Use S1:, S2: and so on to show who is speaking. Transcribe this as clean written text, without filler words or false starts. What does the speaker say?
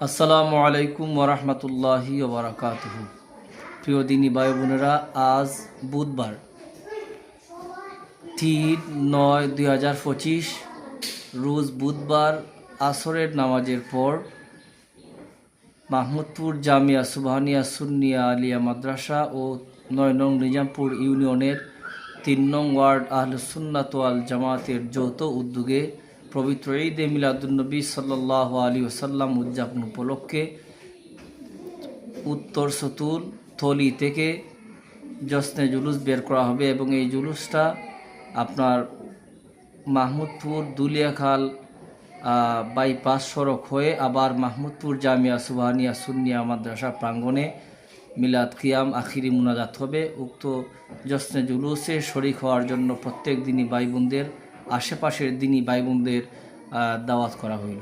S1: আসসালামু আলাইকুম ওরহমতুল্লাহি ওবরাকাতুহু। প্রিয় দিনী ভাই বোনেরা, আজ বুধবার 3/9/2025 রোজ বুধবার আসরের নামাজের পর মাহমুদপুর জামিয়া সুবহানিয়া সুন্নিয়া আলিয়া মাদ্রাসা ও 9 নং নিজামপুর ইউনিয়নের 3 নং ওয়ার্ড আহলুস সুন্নাত ওয়াল জামাতের যৌথ উদ্যোগে পবিত্র ঈদে মিলাদুন্নবী সাল্লাল্লাহু আলাইহি ওয়াসাল্লাম উদযাপন উপলক্ষে উত্তর সতুল থলি থেকে জশ্নে জুলুস বের করা হবে এবং এই জুলুসটা আপনার মাহমুদপুর দুলিয়াখাল বাইপাস সড়ক হয়ে আবার মাহমুদপুর জামিয়া সুবহানিয়া সুন্নিয়া মাদ্রাসা প্রাঙ্গণে মিলাদ কিয়াম আখিরি মুনাজাত হবে। উক্ত জশ্নে জুলুসে শরিক হওয়ার জন্য প্রত্যেক দিনই ভাই বোনদের, আশেপাশের দিনই ভাই বোনদের দাওয়াত করা হইল।